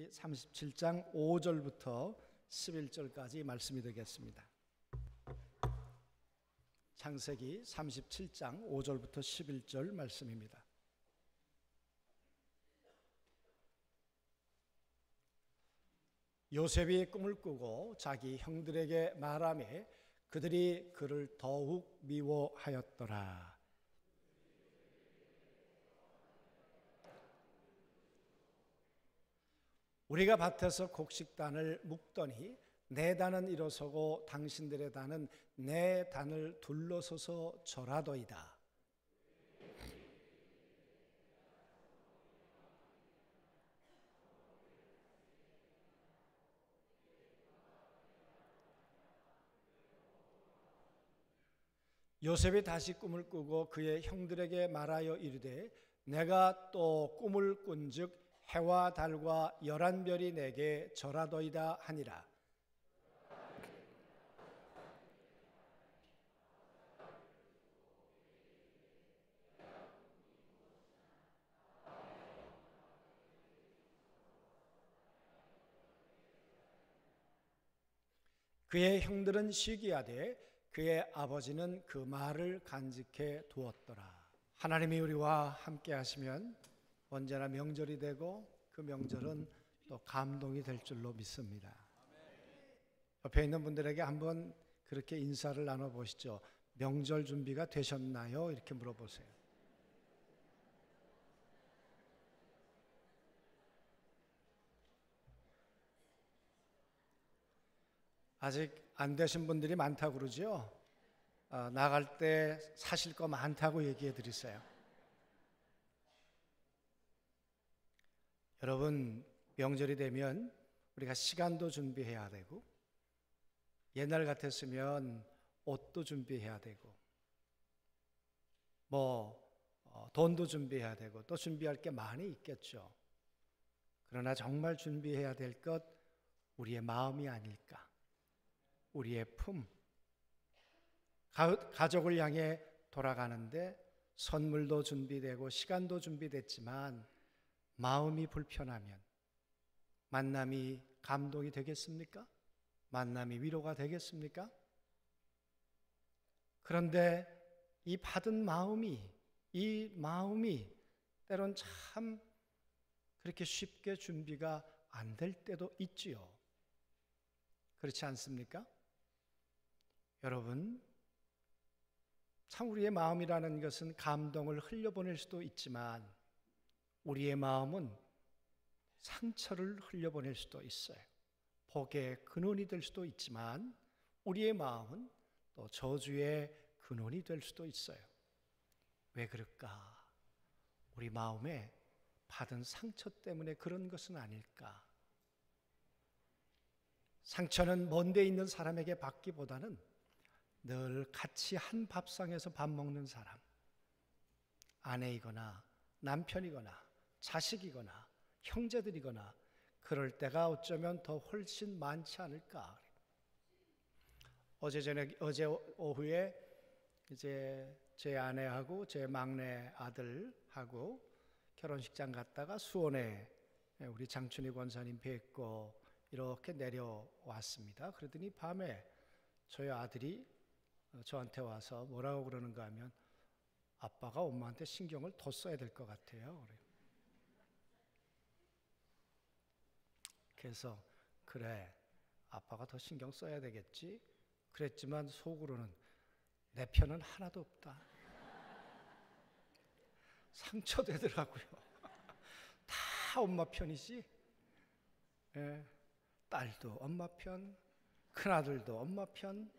창세기 37장 5절부터 11절까지 말씀이 되겠습니다. 창세기 37장 5절부터 11절 말씀입니다. 요셉이 꿈을 꾸고 자기 형들에게 말하며 그들이 그를 더욱 미워하였더라. 우리가 밭에서 곡식단을 묶더니 내 단은 일어서고 당신들의 단은 내 단을 둘러서서 절하더이다. 요셉이 다시 꿈을 꾸고 그의 형들에게 말하여 이르되 내가 또 꿈을 꾼즉 해와 달과 11별이 내게 절하더이다 하니라. 그의 형들은 시기하되 그의 아버지는 그 말을 간직해 두었더라. 하나님이 우리와 함께 하시면 언제나 명절이 되고 그 명절은 또 감동이 될 줄로 믿습니다. 옆에 있는 분들에게 한번 그렇게 인사를 나눠보시죠. 명절 준비가 되셨나요? 이렇게 물어보세요. 아직 안 되신 분들이 많다고 그러죠? 나갈 때 사실 거 많다고 얘기해 드리세요. 여러분, 명절이 되면 우리가 시간도 준비해야 되고 옛날 같았으면 옷도 준비해야 되고 돈도 준비해야 되고 또 준비할 게 많이 있겠죠. 그러나 정말 준비해야 될 것 우리의 마음이 아닐까. 우리의 품, 가족을 향해 돌아가는데 선물도 준비되고 시간도 준비됐지만 마음이 불편하면 만남이 감동이 되겠습니까? 만남이 위로가 되겠습니까? 그런데 이 받은 마음이 때론 참 그렇게 쉽게 준비가 안 될 때도 있지요. 그렇지 않습니까? 여러분, 참 우리의 마음이라는 것은 감동을 흘려보낼 수도 있지만 우리의 마음은 상처를 흘려보낼 수도 있어요. 복의 근원이 될 수도 있지만 우리의 마음은 또 저주의 근원이 될 수도 있어요. 왜 그럴까? 우리 마음에 받은 상처 때문에 그런 것은 아닐까? 상처는 먼 데 있는 사람에게 받기보다는 늘 같이 한 밥상에서 밥 먹는 사람, 아내이거나 남편이거나 자식이거나 형제들이거나 그럴 때가 어쩌면 더 훨씬 많지 않을까. 어제 오후에 이제 제 아내하고 제 막내 아들하고 결혼식장 갔다가 수원에 우리 장춘희 권사님 뵙고 이렇게 내려왔습니다. 그러더니 밤에 저희 아들이 저한테 와서 뭐라고 그러는가 하면 아빠가 엄마한테 신경을 더 써야 될 것 같아요. 그래서 그래, 아빠가 더 신경 써야 되겠지. 그랬지만 속으로는 내 편은 하나도 없다. 상처되더라고요. 다 엄마 편이지. 딸도 엄마 편, 큰아들도 엄마 편,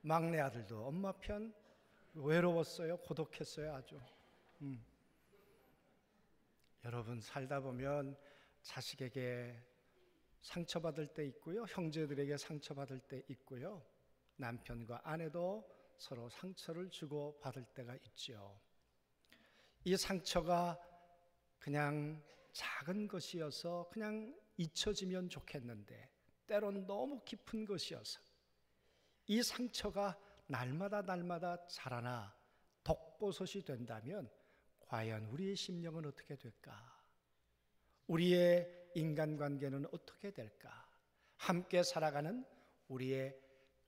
막내 아들도 엄마 편. 외로웠어요. 고독했어요. 아주. 여러분, 살다 보면 자식에게 상처받을 때 있고요. 형제들에게 상처받을 때 있고요. 남편과 아내도 서로 상처를 주고 받을 때가 있죠. 이 상처가 그냥 작은 것이어서 그냥 잊혀지면 좋겠는데 때론 너무 깊은 것이어서 이 상처가 날마다 자라나 독버섯이 된다면 과연 우리의 심령은 어떻게 될까? 우리의 인간관계는 어떻게 될까? 함께 살아가는 우리의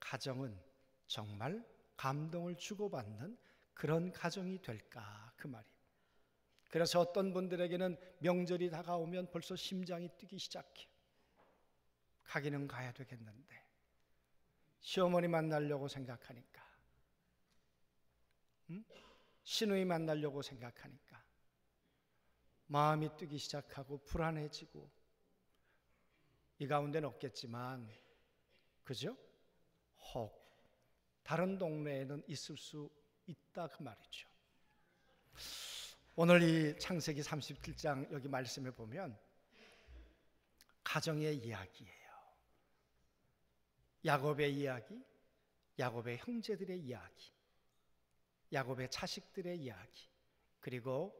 가정은 정말 감동을 주고받는 그런 가정이 될까? 그 말이에요. 그래서 어떤 분들에게는 명절이 다가오면 벌써 심장이 뛰기 시작해요. 가기는 가야 되겠는데 시어머니 만나려고 생각하니까, 시누이 만나려고 생각하니까 마음이 뛰기 시작하고 불안해지고, 이 가운데는 없겠지만 그죠? 혹 다른 동네에는 있을 수 있다 그 말이죠. 오늘 이 창세기 37장 여기 말씀에 보면 가정의 이야기예요. 야곱의 이야기, 야곱의 형제들의 이야기, 야곱의 자식들의 이야기, 그리고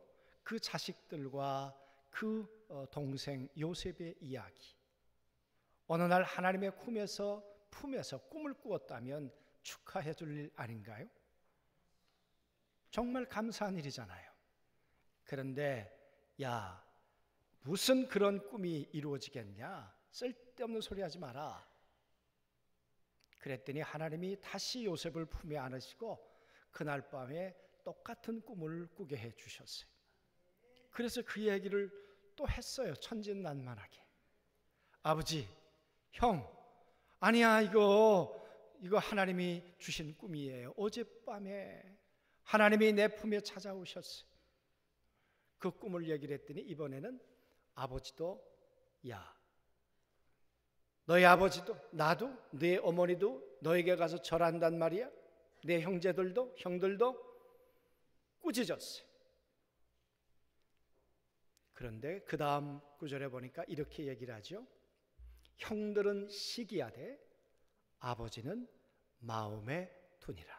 그 자식들과 그 동생 요셉의 이야기. 어느 날 하나님의 품에서 꿈을 꾸었다면 축하해 줄 일 아닌가요? 정말 감사한 일이잖아요. 그런데 야, 무슨 그런 꿈이 이루어지겠냐? 쓸데없는 소리 하지 마라. 그랬더니 하나님이 다시 요셉을 품에 안으시고 그날 밤에 똑같은 꿈을 꾸게 해 주셨어요. 그래서 그 얘기를 또 했어요. 천진난만하게. 아버지, 형, 아니야, 이거 하나님이 주신 꿈이에요. 어젯밤에 하나님이 내 품에 찾아오셨어요. 그 꿈을 얘기를 했더니 이번에는 아버지도, 야, 너희 아버지도 나도 네 어머니도 너에게 가서 절한단 말이야. 내 형들도 꾸짖었어요. 그런데 그 다음 구절에 보니까 이렇게 얘기를 하죠. 형들은 시기하되 아버지는 마음에 두니라.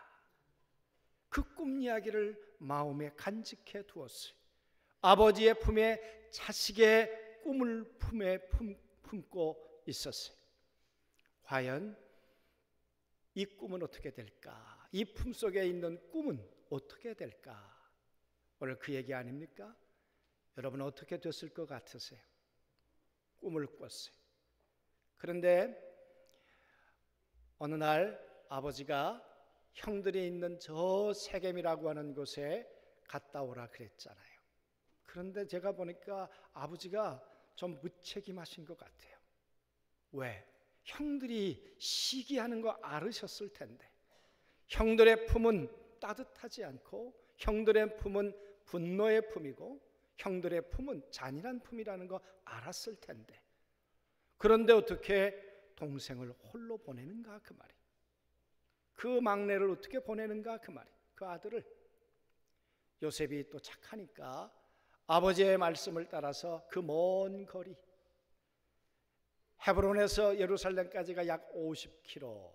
그 꿈 이야기를 마음에 간직해 두었어요. 아버지의 품에 자식의 꿈을 품에 품고 있었어요. 과연 이 꿈은 어떻게 될까? 이 품속에 있는 꿈은 어떻게 될까? 오늘 그 얘기 아닙니까? 여러분 어떻게 됐을 것 같으세요? 꿈을 꿨어요. 그런데 어느 날 아버지가 형들이 있는 저 세겜이라고 하는 곳에 갔다 오라 그랬잖아요. 그런데 제가 보니까 아버지가 좀 무책임하신 것 같아요. 왜? 형들이 시기하는 거 알으셨을 텐데. 형들의 품은 따뜻하지 않고 형들의 품은 분노의 품이고 형들의 품은 잔인한 품이라는 거 알았을 텐데. 그런데 어떻게 동생을 홀로 보내는가 그 말이. 그 막내를 어떻게 보내는가 그 말이. 그 아들을. 요셉이 또 착하니까 아버지의 말씀을 따라서 그 먼 거리, 헤브론에서 예루살렘까지가 약 50km,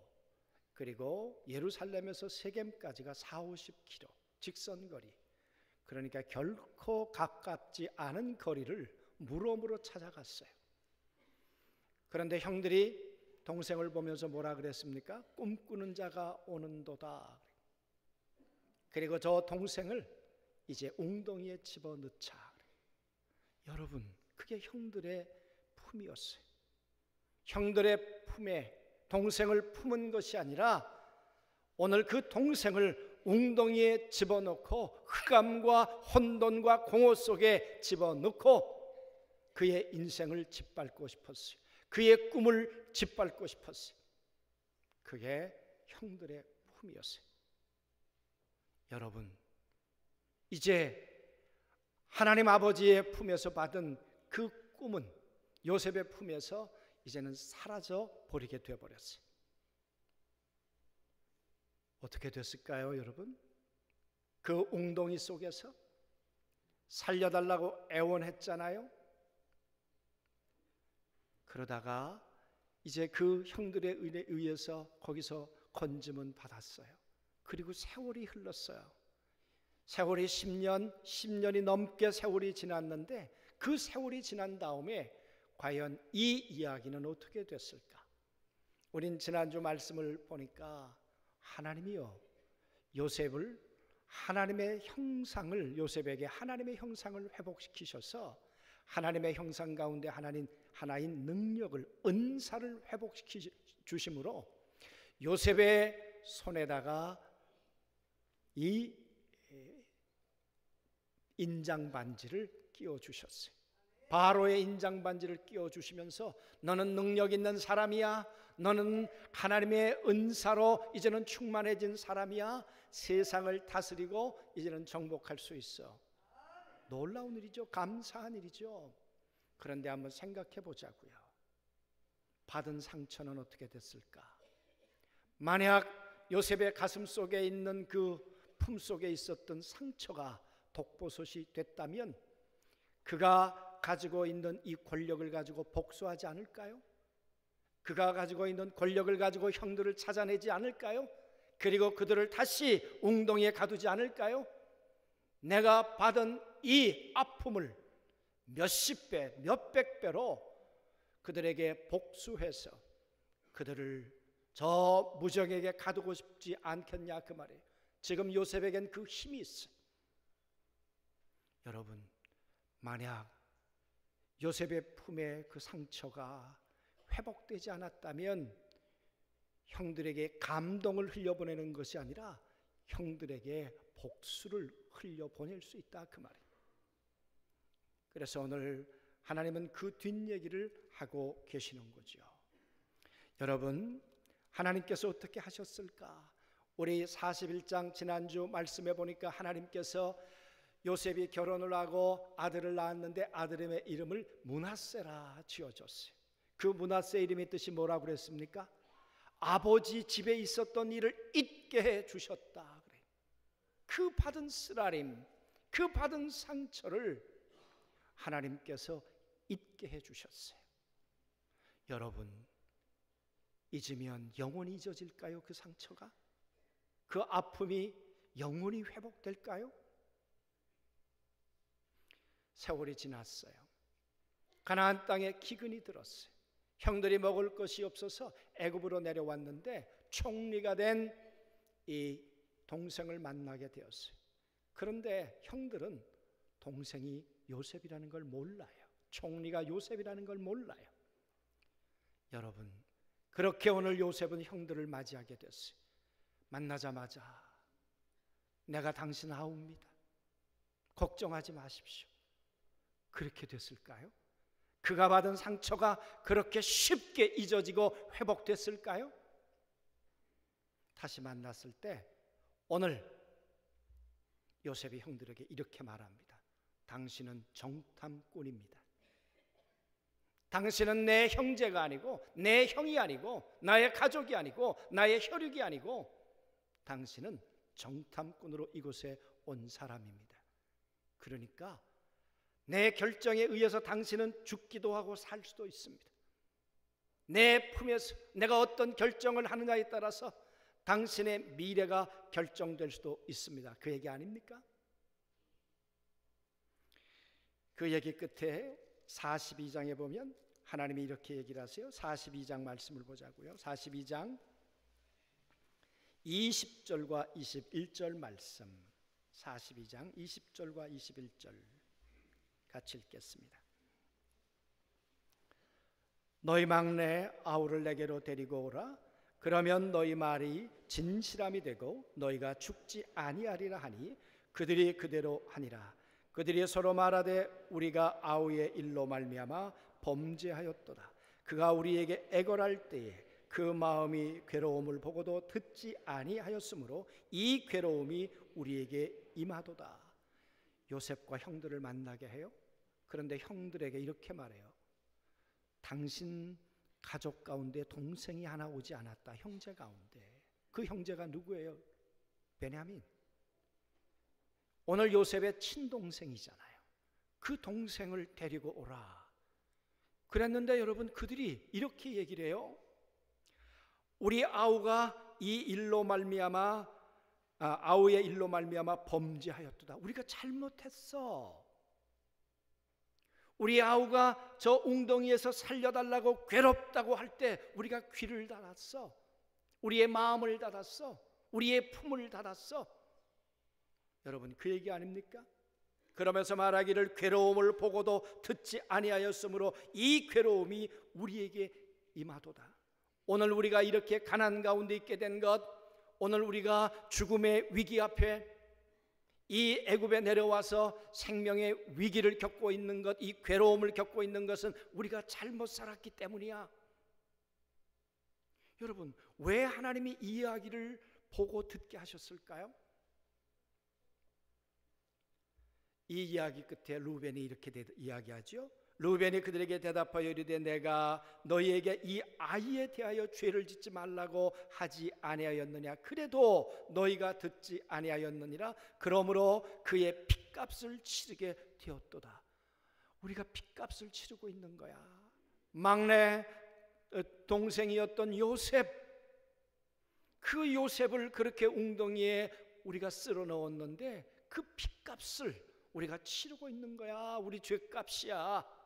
그리고 예루살렘에서 세겜까지가 40-50km 직선거리. 그러니까 결코 가깝지 않은 거리를 물어물어 찾아갔어요. 그런데 형들이 동생을 보면서 뭐라 그랬습니까? 꿈꾸는 자가 오는도다. 그리고 저 동생을 이제 웅덩이에 집어넣자. 여러분, 그게 형들의 품이었어요. 형들의 품에 동생을 품은 것이 아니라 오늘 그 동생을 웅덩이에 집어넣고 흑암과 혼돈과 공허 속에 집어넣고 그의 인생을 짓밟고 싶었어요. 그의 꿈을 짓밟고 싶었어요. 그게 형들의 품이었어요. 여러분, 이제 하나님 아버지의 품에서 받은 그 꿈은 요셉의 품에서 이제는 사라져 버리게 되어버렸어요. 어떻게 됐을까요, 여러분? 그 웅덩이 속에서 살려달라고 애원했잖아요. 그러다가 이제 그 형들에 의해서 거기서 건짐은 받았어요. 그리고 세월이 흘렀어요. 세월이 10년이 넘게 세월이 지났는데 그 세월이 지난 다음에 과연 이 이야기는 어떻게 됐을까? 우린 지난주 말씀을 보니까 하나님이요, 요셉을 하나님의 형상을, 요셉에게 하나님의 형상을 회복시키셔서 하나님의 형상 가운데 하나님 하나인 능력을, 은사를 회복시켜 주심으로 요셉의 손에다가 이 인장반지를 끼워 주셨어요. 바로의 인장반지를 끼워 주시면서 너는 능력 있는 사람이야, 너는 하나님의 은사로 이제는 충만해진 사람이야, 세상을 다스리고 이제는 정복할 수 있어. 놀라운 일이죠. 감사한 일이죠. 그런데 한번 생각해 보자고요. 받은 상처는 어떻게 됐을까? 만약 요셉의 가슴 속에 있는 그 품 속에 있었던 상처가 독버섯이 됐다면 그가 가지고 있는 이 권력을 가지고 복수하지 않을까요? 그가 가지고 있는 권력을 가지고 형들을 찾아내지 않을까요? 그리고 그들을 다시 웅덩이에 가두지 않을까요? 내가 받은 이 아픔을 몇십 배, 몇백 배로 그들에게 복수해서 그들을 저 무정에게 가두고 싶지 않겠냐 그 말이에요. 지금 요셉에겐 그 힘이 있어요. 여러분, 만약 요셉의 품에 그 상처가 회복되지 않았다면 형들에게 감동을 흘려보내는 것이 아니라 형들에게 복수를 흘려보낼 수 있다 그 말이에요. 그래서 오늘 하나님은 그 뒷얘기를 하고 계시는 거죠. 여러분, 하나님께서 어떻게 하셨을까? 우리 41장 지난주 말씀해 보니까 하나님께서 요셉이 결혼을 하고 아들을 낳았는데 아들의 이름을 므낫세라 지어줬어요. 그 므낫세 이름의 뜻이 뭐라고 그랬습니까? 아버지 집에 있었던 일을 잊게 해 주셨다. 그 받은 쓰라림, 그 받은 상처를 하나님께서 잊게 해 주셨어요. 여러분, 잊으면 영원히 잊어질까요? 그 상처가? 그 아픔이 영원히 회복될까요? 세월이 지났어요. 가나안 땅에 기근이 들었어요. 형들이 먹을 것이 없어서 애굽으로 내려왔는데 총리가 된 이 동생을 만나게 되었어요. 그런데 형들은 동생이 요셉이라는 걸 몰라요. 총리가 요셉이라는 걸 몰라요. 여러분, 그렇게 오늘 요셉은 형들을 맞이하게 됐어요. 만나자마자 내가 당신 아우입니다. 걱정하지 마십시오. 그렇게 됐을까요? 그가 받은 상처가 그렇게 쉽게 잊어지고 회복됐을까요? 다시 만났을 때 오늘 요셉이 형들에게 이렇게 말합니다. 당신은 정탐꾼입니다. 당신은 내 형제가 아니고 내 형이 아니고 나의 가족이 아니고 나의 혈육이 아니고 당신은 정탐꾼으로 이곳에 온 사람입니다. 그러니까 내 결정에 의해서 당신은 죽기도 하고 살 수도 있습니다. 내 품에서 내가 어떤 결정을 하느냐에 따라서 당신의 미래가 결정될 수도 있습니다. 그 얘기 아닙니까? 그 얘기 끝에 42장에 보면 하나님이 이렇게 얘기를 하세요. 42장 말씀을 보자고요. 42장 20절과 21절 말씀. 42장 20절과 21절 같이 읽겠습니다. 너희 막내 아우를 내게로 데리고 오라. 그러면 너희 말이 진실함이 되고 너희가 죽지 아니하리라 하니 그들이 그대로 하니라. 그들이 서로 말하되 우리가 아우의 일로 말미암아 범죄하였도다. 그가 우리에게 애걸할 때에 그 마음이 괴로움을 보고도 듣지 아니하였으므로 이 괴로움이 우리에게 임하도다. 요셉과 형들을 만나게 해요. 그런데 형들에게 이렇게 말해요. 당신 가족 가운데 동생이 하나 오지 않았다. 형제 가운데. 그 형제가 누구예요? 베냐민. 오늘 요셉의 친동생이잖아요. 그 동생을 데리고 오라. 그랬는데 여러분, 그들이 이렇게 얘기를 해요. 우리 아우가 이 일로 말미암아 아우의 일로 말미암아 범죄하였도다. 우리가 잘못했어. 우리 아우가 저 웅덩이에서 살려달라고 괴롭다고 할 때 우리가 귀를 닫았어. 우리의 마음을 닫았어. 우리의 품을 닫았어. 여러분, 그 얘기 아닙니까? 그러면서 말하기를 괴로움을 보고도 듣지 아니하였으므로 이 괴로움이 우리에게 임하도다. 오늘 우리가 이렇게 가난 가운데 있게 된 것, 오늘 우리가 죽음의 위기 앞에 이 애굽에 내려와서 생명의 위기를 겪고 있는 것, 이 괴로움을 겪고 있는 것은 우리가 잘못 살았기 때문이야. 여러분, 왜 하나님이 이 이야기를 보고 듣게 하셨을까요? 이 이야기 끝에 루벤이 이렇게 이야기하죠. 루벤이 그들에게 대답하여 이르되 내가 너희에게 이 아이에 대하여 죄를 짓지 말라고 하지 아니하였느냐. 그래도 너희가 듣지 아니하였느니라. 그러므로 그의 핏값을 치르게 되었도다. 우리가 핏값을 치르고 있는 거야. 막내 동생이었던 요셉, 그 요셉을 그렇게 웅덩이에 우리가 쓸어 넣었는데 그 핏값을 우리가 치르고 있는 거야. 우리 죄값이야.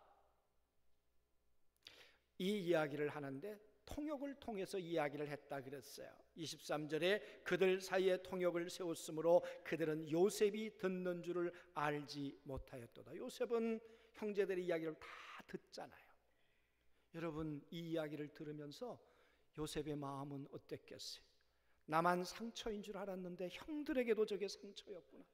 이 이야기를 하는데 통역을 통해서 이야기를 했다 그랬어요. 23절에 그들 사이에 통역을 세웠으므로 그들은 요셉이 듣는 줄을 알지 못하였도다. 요셉은 형제들의 이야기를 다 듣잖아요. 여러분, 이 이야기를 들으면서 요셉의 마음은 어땠겠어요? 나만 상처인 줄 알았는데 형들에게도 저게 상처였구나.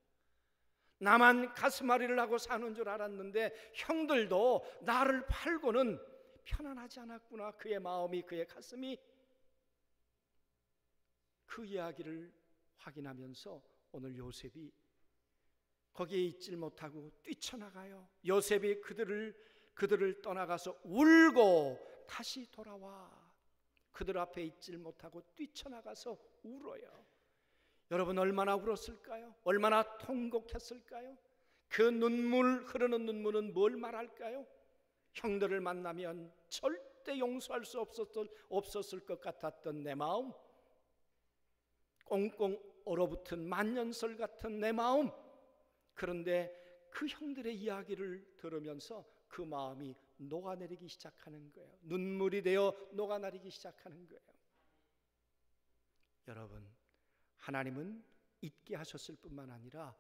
나만 가슴앓이를 하고 사는 줄 알았는데 형들도 나를 팔고는 편안하지 않았구나. 그의 마음이, 그의 가슴이. 그 이야기를 확인하면서 오늘 요셉이 거기에 있질 못하고 뛰쳐나가요. 요셉이 그들을 떠나가서 울고 다시 돌아와. 그들 앞에 있질 못하고 뛰쳐나가서 울어요. 여러분, 얼마나 울었을까요? 얼마나 통곡했을까요? 그 눈물, 흐르는 눈물은 뭘 말할까요? 형들을 만나면 절대 용서할 수 없었을 것 같았던 내 마음, 꽁꽁 얼어붙은 만년설 같은 내 마음. 그런데 그 형들의 이야기를 들으면서 그 마음이 녹아내리기 시작하는 거예요. 눈물이 되어 녹아내리기 시작하는 거예요. 여러분, 하나님은 잊게 하셨을 뿐만 아니라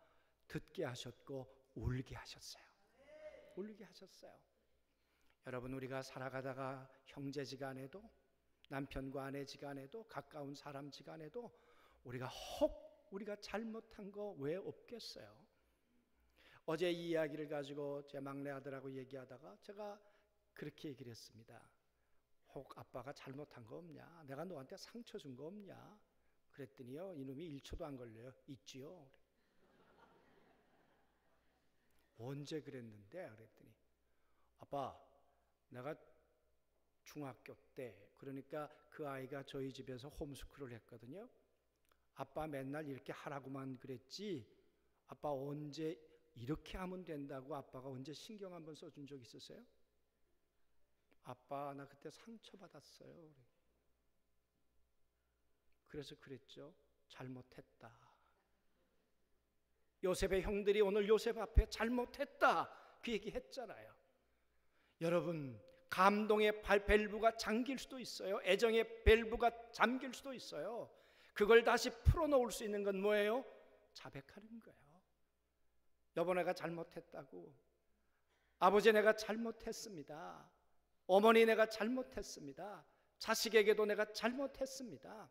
듣게 하셨고 울게 하셨어요. 울게 하셨어요. 여러분, 우리가 살아가다가 형제지간에도, 남편과 아내지간에도, 가까운 사람지간에도 우리가 우리가 잘못한 거 왜 없겠어요? 어제 이 이야기를 가지고 제 막내 아들하고 얘기하다가 제가 그렇게 얘기를 했습니다. 혹 아빠가 잘못한 거 없냐? 내가 너한테 상처 준 거 없냐? 그랬더니요, 이놈이 1초도 안 걸려요. 있지요. 언제 그랬는데? 그랬더니 아빠, 내가 중학교 때, 그러니까 그 아이가 저희 집에서 홈스쿨을 했거든요. 아빠 맨날 이렇게 하라고만 그랬지 아빠 언제 이렇게 하면 된다고 아빠가 언제 신경 한번 써준 적 있었어요? 아빠, 나 그때 상처받았어요. 그래서 그랬죠. 잘못했다. 요셉의 형들이 오늘 요셉 앞에 잘못했다 그 얘기 했잖아요. 여러분, 감동의 밸브가 잠길 수도 있어요. 애정의 밸브가 잠길 수도 있어요. 그걸 다시 풀어놓을 수 있는 건 뭐예요? 자백하는 거예요. 여보, 내가 잘못했다고. 아버지, 내가 잘못했습니다. 어머니, 내가 잘못했습니다. 자식에게도 내가 잘못했습니다.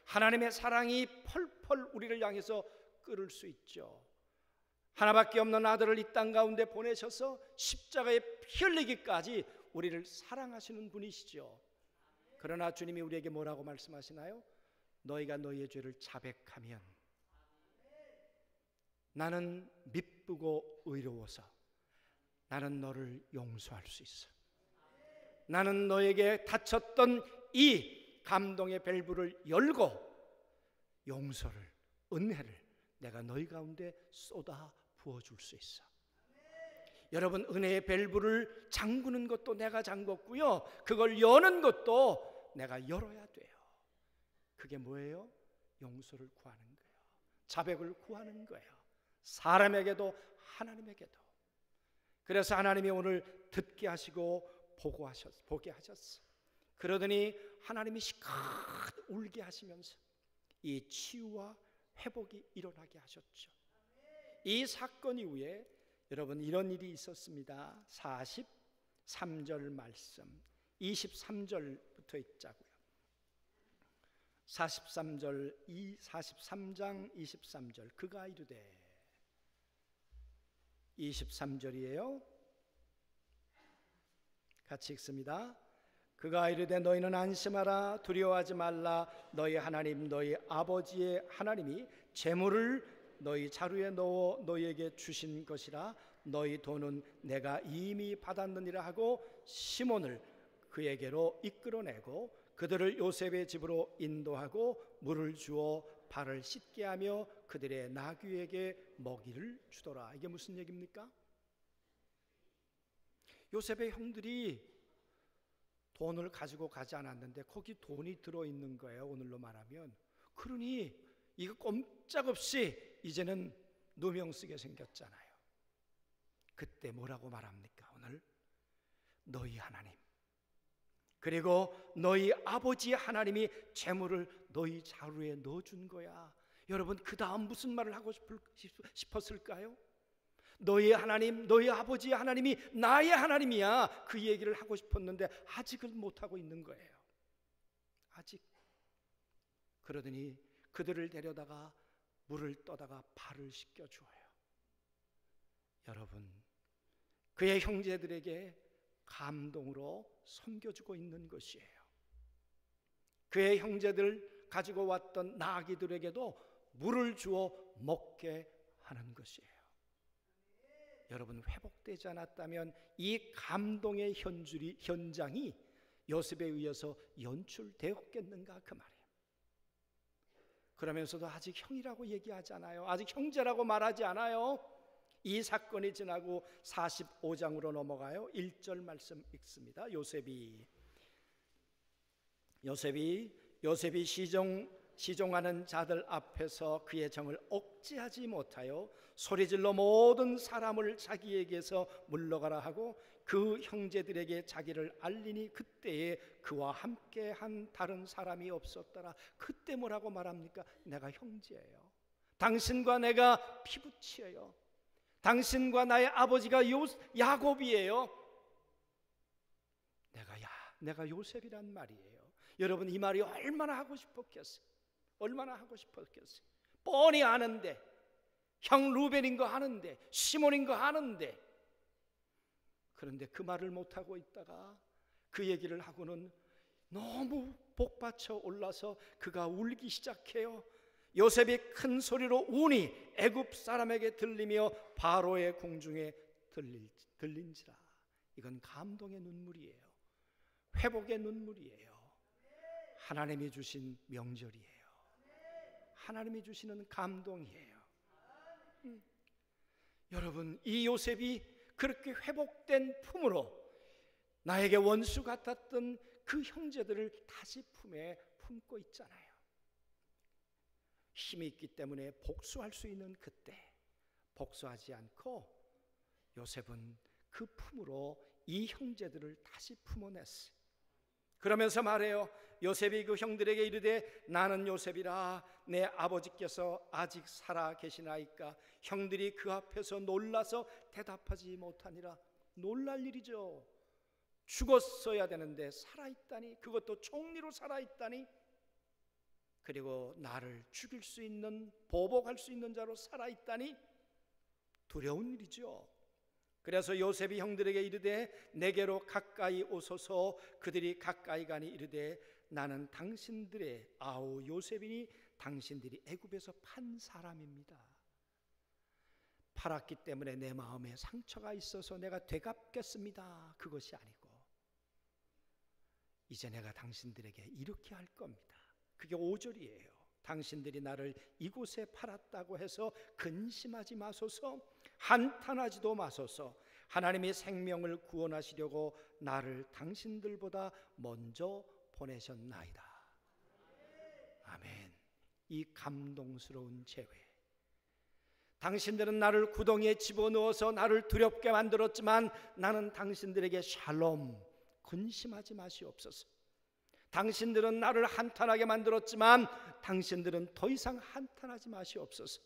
하나님의 사랑이 펄펄 우리를 향해서 끓을 수 있죠. 하나밖에 없는 아들을 이 땅 가운데 보내셔서 십자가에 피 흘리기까지 우리를 사랑하시는 분이시죠. 그러나 주님이 우리에게 뭐라고 말씀하시나요? 너희가 너희의 죄를 자백하면 나는 미쁘고 의로워서 나는 너를 용서할 수 있어. 나는 너에게 다쳤던 이 감동의 밸브를 열고 용서를, 은혜를 내가 너희 가운데 쏟아 부어줄 수 있어. 여러분, 은혜의 밸브를 잠그는 것도 내가 잠궜고요, 그걸 여는 것도 내가 열어야 돼요. 그게 뭐예요? 용서를 구하는 거예요. 자백을 구하는 거예요. 사람에게도 하나님에게도. 그래서 하나님이 오늘 듣게 하시고 보게 하셨어. 그러더니 하나님이 시컷 울게 하시면서 이 치유와 회복이 일어나게 하셨죠. 이 사건 이후에 여러분 이런 일이 있었습니다. 43절 말씀 23절부터 읽자고요. 43장 23절 그가 이르되 23절이에요. 같이 읽습니다. 그가 이르되 너희는 안심하라 두려워하지 말라 너희 하나님 너희 아버지의 하나님이 재물을 너희 자루에 넣어 너희에게 주신 것이라 너희 돈은 내가 이미 받았느니라 하고 시몬을 그에게로 이끌어내고 그들을 요셉의 집으로 인도하고 물을 주어 발을 씻게 하며 그들의 나귀에게 먹이를 주더라. 이게 무슨 얘기입니까? 요셉의 형들이 돈을 가지고 가지 않았는데 거기 돈이 들어있는 거예요. 오늘로 말하면. 그러니 이거 꼼짝없이 이제는 누명 쓰게 생겼잖아요. 그때 뭐라고 말합니까? 오늘 너희 하나님 그리고 너희 아버지 하나님이 재물을 너희 자루에 넣어준 거야. 여러분 그 다음 무슨 말을 하고 싶었을까요? 너희 하나님, 너희 아버지 하나님이 나의 하나님이야. 그 얘기를 하고 싶었는데 아직은 못하고 있는 거예요. 아직. 그러더니 그들을 데려다가 물을 떠다가 발을 씻겨주어요. 여러분 그의 형제들에게 감동으로 섬겨주고 있는 것이에요. 그의 형제들 가지고 왔던 나귀들에게도 물을 주어 먹게 하는 것이에요. 여러분 회복되지 않았다면 이 감동의 현장이 요셉에 의해서 연출되었겠는가 그 말이에요. 그러면서도 아직 형이라고 얘기하지 않아요. 아직 형제라고 말하지 않아요. 이 사건이 지나고 45장으로 넘어가요. 1절 말씀 읽습니다. 요셉이 시종하는 자들 앞에서 그의 정을 억제하지 못하여 소리질러 모든 사람을 자기에게서 물러가라 하고 그 형제들에게 자기를 알리니 그때에 그와 함께한 다른 사람이 없었더라. 그때 뭐라고 말합니까? 내가 형제예요. 당신과 내가 피부치예요. 당신과 나의 아버지가 야곱이에요. 내가 요셉이란 말이에요. 여러분 이 말이 얼마나 하고 싶었겠어요. 얼마나 하고 싶었겠어요. 뻔히 아는데, 형 루벤인 거 아는데, 시몬인 거 아는데, 그런데 그 말을 못하고 있다가 그 얘기를 하고는 너무 복받쳐 올라서 그가 울기 시작해요. 요셉이 큰 소리로 우니 애굽 사람에게 들리며 바로의 궁중에 들린지라. 이건 감동의 눈물이에요. 회복의 눈물이에요. 하나님이 주신 명절이에요. 하나님이 주시는 감동이에요. 여러분 이 요셉이 그렇게 회복된 품으로 나에게 원수 같았던 그 형제들을 다시 품에 품고 있잖아요. 힘이 있기 때문에 복수할 수 있는 그때 복수하지 않고 요셉은 그 품으로 이 형제들을 다시 품어냈어요. 그러면서 말해요. 요셉이 그 형들에게 이르되 나는 요셉이라 내 아버지께서 아직 살아 계시나이까. 형들이 그 앞에서 놀라서 대답하지 못하니라. 놀랄 일이죠. 죽었어야 되는데 살아있다니, 그것도 총리로 살아있다니, 그리고 나를 죽일 수 있는, 보복할 수 있는 자로 살아있다니 두려운 일이죠. 그래서 요셉이 형들에게 이르되 내게로 가까이 오소서. 그들이 가까이 가니 이르되 나는 당신들의 아우 요셉이니 당신들이 애굽에서 판 사람입니다. 팔았기 때문에 내 마음에 상처가 있어서 내가 되갚겠습니다. 그것이 아니고 이제 내가 당신들에게 이렇게 할 겁니다. 그게 5절이에요. 당신들이 나를 이곳에 팔았다고 해서 근심하지 마소서. 한탄하지도 마소서. 하나님이 생명을 구원하시려고 나를 당신들보다 먼저 보내셨나이다. 아멘. 이 감동스러운 재회. 당신들은 나를 구덩이에 집어넣어서 나를 두렵게 만들었지만 나는 당신들에게 샬롬, 근심하지 마시옵소서. 당신들은 나를 한탄하게 만들었지만 당신들은 더 이상 한탄하지 마시옵소서.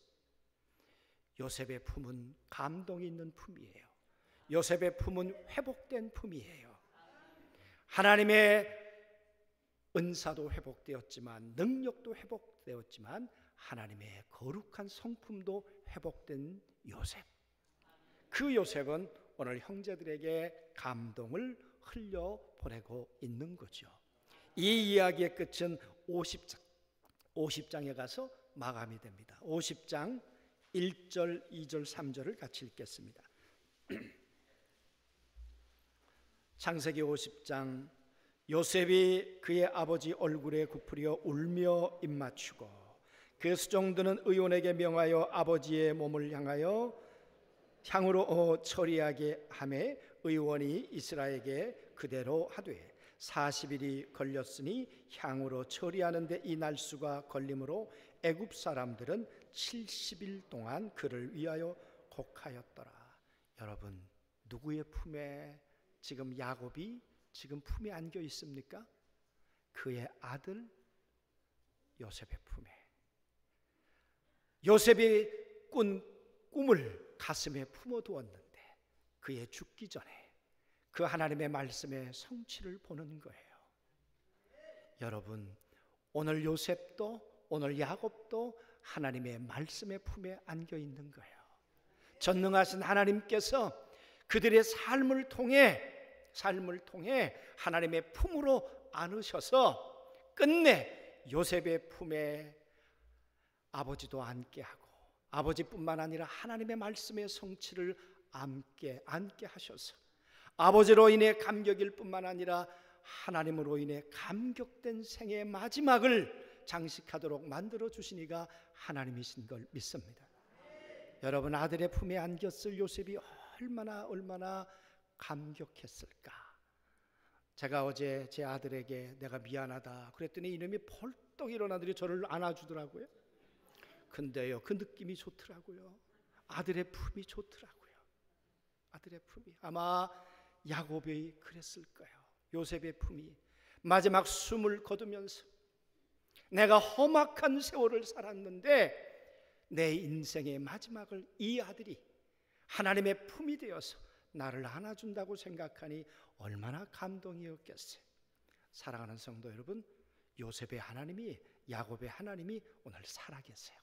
요셉의 품은 감동이 있는 품이에요. 요셉의 품은 회복된 품이에요. 하나님의 은사도 회복되었지만, 능력도 회복되었지만, 하나님의 거룩한 성품도 회복된 요셉. 그 요셉은 오늘 형제들에게 감동을 흘려보내고 있는 거죠. 이 이야기의 끝은 50장에 가서 마감이 됩니다. 50장 1절, 2절, 3절을 같이 읽겠습니다. 창세기 50장, 요셉이 그의 아버지 얼굴에 굽으려 울며 입맞추고 그 수종드는 의원에게 명하여 아버지의 몸을 향으로 처리하게 하매 의원이 이스라엘에게 그대로 하되 40일이 걸렸으니 향으로 처리하는데 이 날수가 걸림으로 애굽 사람들은 70일 동안 그를 위하여 곡하였더라. 여러분, 누구의 품에 지금 야곱이 지금 품에 안겨 있습니까? 그의 아들 요셉의 품에. 요셉이 꾼 꿈을 가슴에 품어두었는데 그의 죽기 전에 그 하나님의 말씀의 성취를 보는 거예요. 여러분, 오늘 요셉도 오늘 야곱도 하나님의 말씀의 품에 안겨 있는 거예요. 전능하신 하나님께서 그들의 삶을 통해 하나님의 품으로 안으셔서 끝내 요셉의 품에 아버지도 안게 하고, 아버지뿐만 아니라 하나님의 말씀의 성취를 안게 하셔서 아버지로 인해 감격일 뿐만 아니라 하나님으로 인해 감격된 생의 마지막을 장식하도록 만들어 주시니가 하나님이신 걸 믿습니다. 여러분, 아들의 품에 안겼을 요셉이 얼마나 감격했을까. 제가 어제 제 아들에게 내가 미안하다 그랬더니 이놈이 벌떡 일어나더니 저를 안아주더라고요. 근데요, 그 느낌이 좋더라고요. 아들의 품이 좋더라고요. 아들의 품이. 아마 야곱이 그랬을 거예요. 요셉의 품이 마지막 숨을 거두면서 내가 험악한 세월을 살았는데 내 인생의 마지막을 이 아들이 하나님의 품이 되어서 나를 안아준다고 생각하니 얼마나 감동이었겠어요. 사랑하는 성도 여러분, 요셉의 하나님이, 야곱의 하나님이 오늘 살아계세요.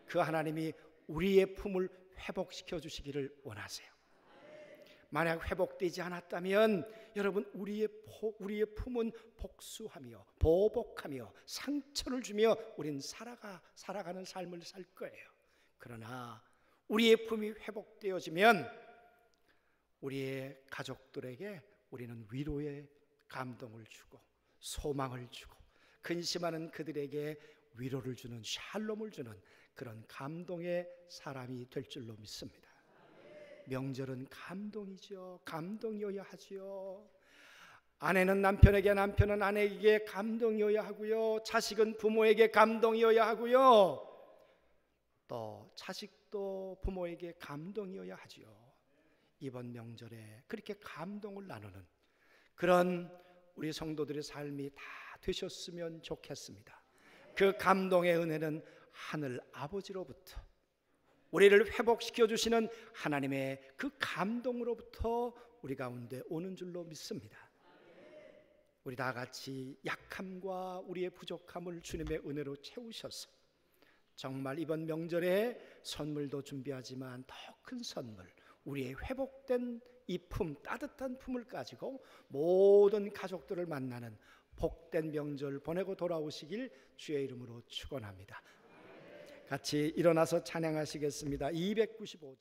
그 하나님이 우리의 품을 회복시켜 주시기를 원하세요. 만약 회복되지 않았다면 여러분, 우리의 품은 복수하며 보복하며 상처를 주며 우린 살아가는 삶을 살 거예요. 그러나 우리의 품이 회복되어지면 우리의 가족들에게 우리는 위로의 감동을 주고 소망을 주고 근심하는 그들에게 위로를 주는, 샬롬을 주는 그런 감동의 사람이 될 줄로 믿습니다. 명절은 감동이죠. 감동이어야 하지요. 아내는 남편에게, 남편은 아내에게 감동이어야 하고요. 자식은 부모에게 감동이어야 하고요. 또 자식도 부모에게 감동이어야 하지요. 이번 명절에 그렇게 감동을 나누는 그런 우리 성도들의 삶이 다 되셨으면 좋겠습니다. 그 감동의 은혜는 하늘 아버지로부터 우리를 회복시켜 주시는 하나님의 그 감동으로부터 우리 가운데 오는 줄로 믿습니다. 우리 다 같이 약함과 우리의 부족함을 주님의 은혜로 채우셔서 정말 이번 명절에 선물도 준비하지만 더 큰 선물, 우리의 회복된 이 품, 따뜻한 품을 가지고 모든 가족들을 만나는 복된 명절 보내고 돌아오시길 주의 이름으로 축원합니다. 같이 일어나서 찬양하시겠습니다. 295절.